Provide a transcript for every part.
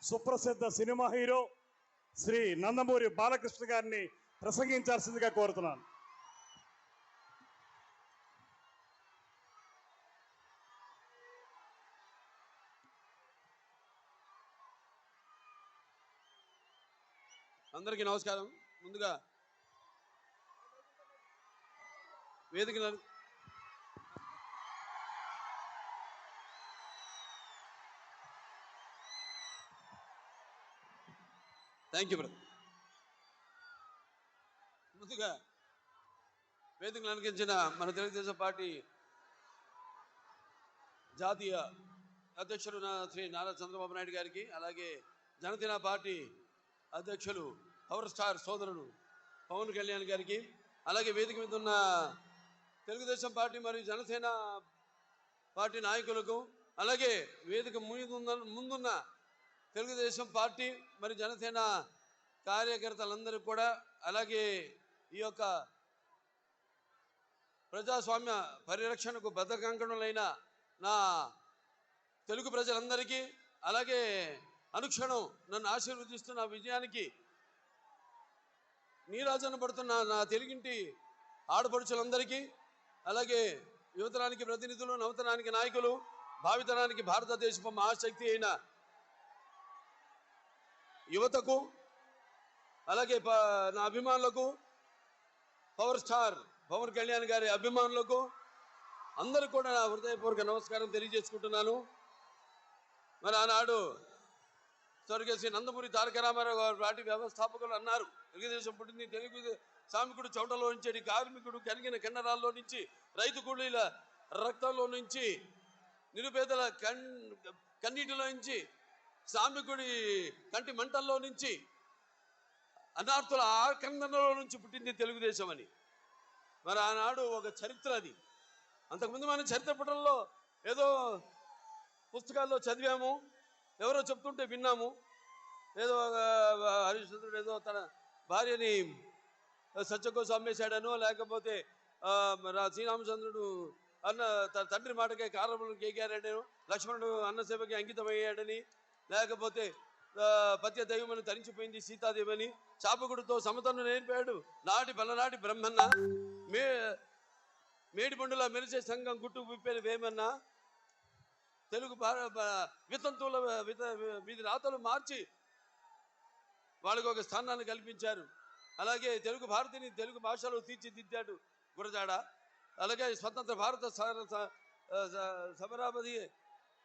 సుప్రసిద్ధ cinema hero Shri Nandamuri Balakrishna గారిని ప్రసంగించాల్సిందిగా కోరుతున్నాను. అందరికీ నమస్కారం. ముందుగా వేదిక థ్యాంక్ యూ బ్రదర్. ముందుగా వేదికను అలంకరించిన మన తెలుగుదేశం పార్టీ జాతీయ అధ్యక్షుడు శ్రీ నారా చంద్రబాబు నాయుడు గారికి, అలాగే జనసేన పార్టీ అధ్యక్షులు పవర్ స్టార్ సోదరుడు పవన్ కళ్యాణ్ గారికి, అలాగే వేదిక మీద ఉన్న తెలుగుదేశం పార్టీ మరియు జనసేన పార్టీ నాయకులకు, అలాగే వేదిక ముందున్న తెలుగుదేశం పార్టీ మరియు జనసేన కార్యకర్తలందరికీ కూడా, అలాగే ఈ యొక్క ప్రజాస్వామ్య పరిరక్షణకు బద్ధకంకణులైన నా తెలుగు ప్రజలందరికీ, అలాగే అనుక్షణం నన్ను ఆశీర్వదిస్తున్న విజయానికి నీరాజన పడుతున్న నా తెలుగింటి ఆడపడుచులందరికీ, అలాగే యువతరానికి ప్రతినిధులు, నవతరానికి నాయకులు, భావితరానికి భారతదేశపు మహాశక్తి అయిన యువతకు, అలాగే నా అభిమానులకు, పవర్ స్టార్ పవన్ కళ్యాణ్ గారి అభిమానులకు అందరూ కూడా నా హృదయపూర్వక నమస్కారం తెలియజేసుకుంటున్నాను. మరి ఆనాడు స్వర్గశ్రీ నందమూరి తారక రామారావు గారు పార్టీ వ్యవస్థాపకులు అన్నారు, తెలుగుదేశం పుట్టింది తెలుగు శ్రామికుడు చౌటలో నుంచి, కార్మికుడు కనిగిన కిన్నరాల్లో నుంచి, రైతు కూలీల రక్తంలో నుంచి, నిరుపేదల కన్నీటిలో నుంచి, శ్రామికుడి కంటి మంటల్లో నుంచి, అనార్థుల ఆకందనలో నుంచి పుట్టింది తెలుగుదేశం అని. మరి ఆనాడు ఒక చరిత్ర అది. అంతకుముందు మనం చరిత్ర పుటంలో ఏదో పుస్తకాల్లో చదివాము, ఎవరో చెప్తుంటే విన్నాము, ఏదో హరిశ్చంద్రుడు ఏదో తన భార్యని సత్యకోసం అమ్మేశాడనో, లేకపోతే శ్రీరామచంద్రుడు అన్న తన తండ్రి మాటకే కారణములను కేగారాడనో, లక్ష్మణుడు అన్నసేవకి అంకితమయ్యాడని, లేకపోతే పత్య దైవమని తరించిపోయింది సీతాదేవని, చాపకుడితో సమతను నేర్పాడు నాటి పల్లనాటి బ్రహ్మన్న, మేడి పండులా మెరిసే సంఘం గుట్టు విప్పేది వేమన్నా, తెలుగు వితంతువుల వీధి రాతలు మార్చి వాళ్ళకు ఒక స్థానాన్ని కల్పించారు. అలాగే తెలుగు భారతిని తెలుగు భాషలో తీర్చిదిద్దాడు గురజాడ. అలాగే స్వతంత్ర భారత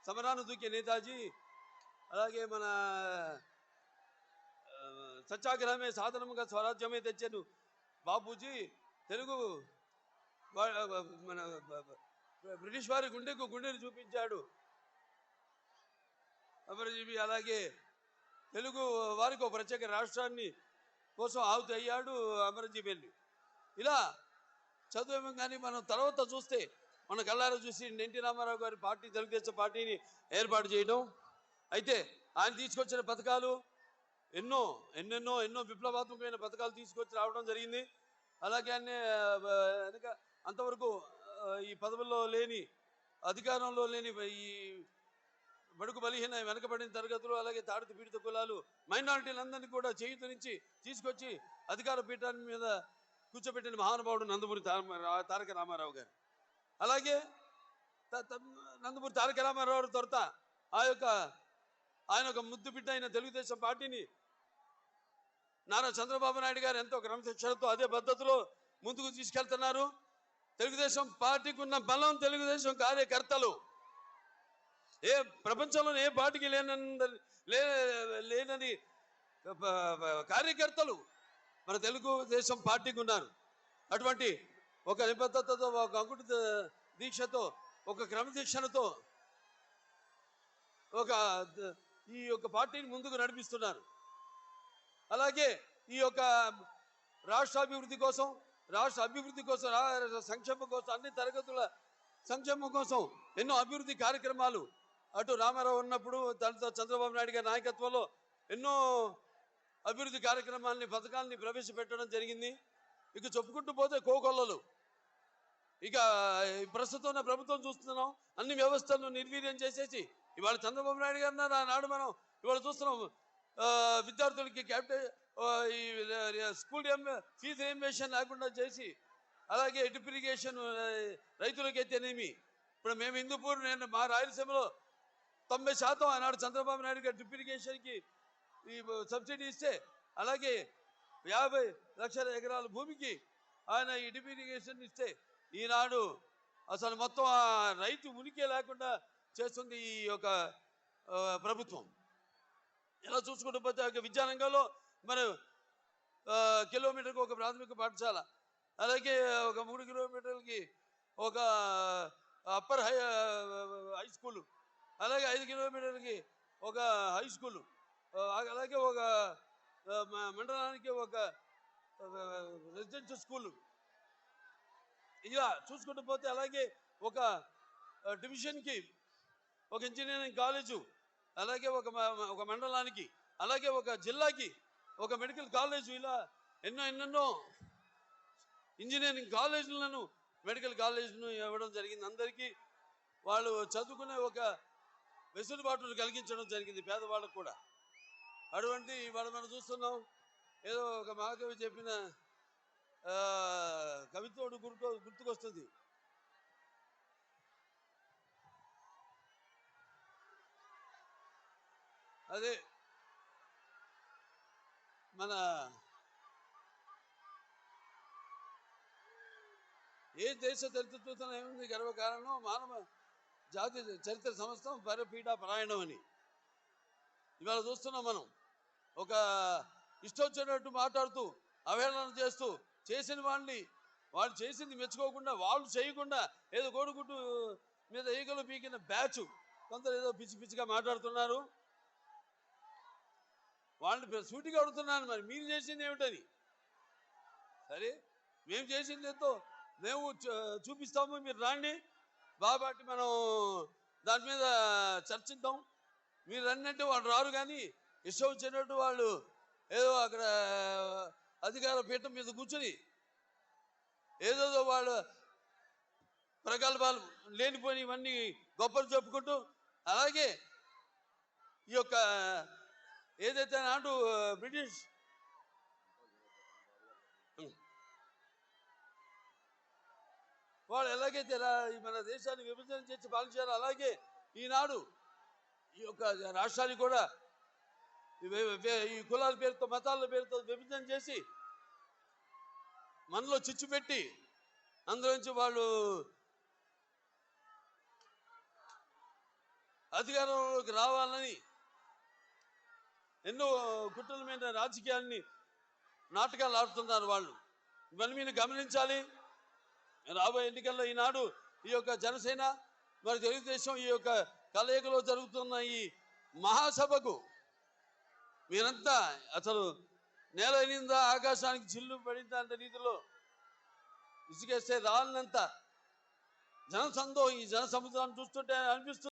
సమరాను దూకే నేతాజీ, అలాగే మన సత్యాగ్రహమే సాధనముగా స్వరాజ్యమే తెచ్చాను బాపూజీ, తెలుగు మన బ్రిటిష్ వారి గుండెని చూపించాడు అమరజీవి. అలాగే తెలుగు వారికి ఒక ప్రత్యేక రాష్ట్రాన్ని కోసం ఆహుతి అయ్యాడు అమరజీవి. ఇలా చదువు కానీ మనం తర్వాత చూస్తే మన కళ్ళారా చూసి ఎన్టీ రామారావు గారి పార్టీ తెలుగుదేశం పార్టీని ఏర్పాటు చేయడం. అయితే ఆయన తీసుకొచ్చిన పథకాలు ఎన్నో విప్లవాత్మకమైన పథకాలు తీసుకొచ్చి రావడం జరిగింది. అలాగే అంతవరకు ఈ పదవుల్లో లేని, అధికారంలో లేని ఈ బడుగు బలహీన వెనకబడిన తరగతులు, అలాగే తాడిత పీడిత కులాలు, మైనారిటీలందరినీ కూడా చేయూత నుంచి తీసుకొచ్చి అధికార పీఠాన్ని మీద కూర్చోబెట్టిన మహానుభావుడు నందమూరి తారక రామారావు గారు. అలాగే నందమూరి తారక రామారావు తర్వాత ఆయన ఒక ముద్దు బిడ్డ అయిన తెలుగుదేశం పార్టీని నారా చంద్రబాబు నాయుడు గారు ఎంతో క్రమశిక్షణతో అదే పద్ధతిలో ముందుకు తీసుకెళ్తున్నారు. తెలుగుదేశం పార్టీకి ఉన్న బలం తెలుగుదేశం కార్యకర్తలు. ఏ ప్రపంచంలోనే ఏ పార్టీకి లేనని కార్యకర్తలు మన తెలుగుదేశం పార్టీకి ఉన్నారు. అటువంటి ఒక నిబద్ధతతో, ఒక అంకుట దీక్షతో, ఒక క్రమశిక్షణతో ఈ యొక్క పార్టీని ముందుకు నడిపిస్తున్నారు. అలాగే ఈ యొక్క రాష్ట్ర అభివృద్ధి కోసం, సంక్షేమం కోసం, అన్ని తరగతుల సంక్షేమం కోసం ఎన్నో అభివృద్ధి కార్యక్రమాలు అటు రామారావు ఉన్నప్పుడు దాంతో చంద్రబాబు నాయుడు గారి నాయకత్వంలో ఎన్నో అభివృద్ధి కార్యక్రమాలని, పథకాలని ప్రవేశపెట్టడం జరిగింది. ఇక చెప్పుకుంటూ పోతే కోకొల్లలు. ఇక ప్రస్తుతం ప్రభుత్వం చూస్తున్నాం, అన్ని వ్యవస్థలను నిర్వీర్యం చేసేసి ఇవాళ చంద్రబాబు నాయుడు గారు ఆనాడు మనం ఇవాళ చూస్తున్నాం విద్యార్థులకి ఈ స్కూల్ ఫీజు రియంబర్స్మెంట్ లేకుండా చేసి, అలాగే డ్రిప్ ఇరిగేషన్ రైతులకైతేనేమి, ఇప్పుడు మేము హిందూపూర్, నేను మా రాయలసీమలో 90% ఆనాడు చంద్రబాబు నాయుడు గారు డ్రిప్ ఇరిగేషన్కి ఈ సబ్సిడీ ఇస్తే, అలాగే 50 లక్షల ఎకరాల భూమికి ఆయన ఈ డ్రిప్ ఇరిగేషన్ ఇస్తే, ఈనాడు అసలు మొత్తం ఆ రైతు ఉనికి లేకుండా చేస్తుంది ఈ యొక్క ప్రభుత్వం. ఎలా చూసుకుంటూ పోతే విద్యారంగంలో మరి కిలోమీటర్కి ఒక ప్రాథమిక పాఠశాల, అలాగే ఒక 3 కిలోమీటర్లకి ఒక అప్పర్ హై స్కూలు, అలాగే 5 కిలోమీటర్లకి ఒక హై స్కూలు, అలాగే ఒక మండలానికి ఒక రెసిడెన్షియల్ స్కూలు, ఇలా చూసుకుంటూ పోతే అలాగే ఒక డివిజన్కి ఒక ఇంజనీరింగ్ కాలేజు, అలాగే ఒక మండలానికి, అలాగే ఒక జిల్లాకి ఒక మెడికల్ కాలేజు, ఇలా ఎన్నెన్నో ఇంజనీరింగ్ కాలేజీలను, మెడికల్ కాలేజీలను ఇవ్వడం జరిగింది. అందరికీ వాళ్ళు చదువుకునే ఒక వెసులుబాటును కలిగించడం జరిగింది పేదవాళ్ళకు కూడా. అటువంటి వాళ్ళు మనం చూస్తున్నాం. ఏదో ఒక మహాకవి చెప్పిన కవిత్వం గుర్తుకొస్తుంది. అదే మన ఏ దేశ చరిత్రతో ఏముంది గర్వకారణం, మానవ జాతి చరిత్ర సమస్తం పరపీఠా పరాయణం అని. ఇవాళ చూస్తున్నాం మనం. ఒక ఇష్టొచ్చినట్టు మాట్లాడుతూ, అవహేళన చేస్తూ, చేసిన వాళ్ళు చేసింది మెచ్చుకోకుండా, వాళ్ళు చేయకుండా ఏదో కోడిగుడ్డు మీద ఈగలు పీకిన బ్యాచ్ కొందరు ఏదో పిచ్చి పిచ్చిగా మాట్లాడుతున్నారు. వాళ్ళని సూటిగా అడుగుతున్నాను, మరి మీరు చేసింది ఏమిటని. సరే, మేము చేసింది ఎంతో మేము చూపిస్తాము, మీరు రాండి బాబాటి, మనం దాని మీద చర్చిద్దాం. మీరు రండి వాళ్ళు రారు, కానీ ఇష్టం వచ్చినట్టు వాళ్ళు ఏదో అక్కడ అధికార పీఠం మీద కూర్చొని ఏదో వాళ్ళు ప్రగల్భాలు లేనిపోయి ఇవన్నీ గొప్పలు చెప్పుకుంటూ, అలాగే ఈ యొక్క ఏదైతే నాటు బ్రిటిష్ వాళ్ళు ఎలాగైతే మన దేశాన్ని విభజన చేసి పాలించారో, అలాగే ఈనాడు ఈ యొక్క రాష్ట్రాన్ని కూడా ఈ కులాల పేరుతో, మతాల పేరుతో విభజన చేసి మనలో చిచ్చు పెట్టి అందులోంచి వాళ్ళు అధికారంలోకి రావాలని ఎన్నో కుట్రల మీద రాజకీయాన్ని నాటకాలు ఆడుతున్నారు వాళ్ళు. ఇవన్నీ మీరు గమనించాలి. రాబోయే ఎన్నికల్లో ఈనాడు ఈ యొక్క జనసేన మరి తెలుగుదేశం ఈ యొక్క కలయికలో జరుగుతున్న ఈ మహాసభకు మీరంతా అసలు నేల అయినిందా ఆకాశానికి చిల్లు పడిందా అంత రీతిలో ఇసుకేస్తే రాలినంత జనసందో ఈ జన సముద్రాన్ని చూస్తుంటే అనిపిస్తుంది.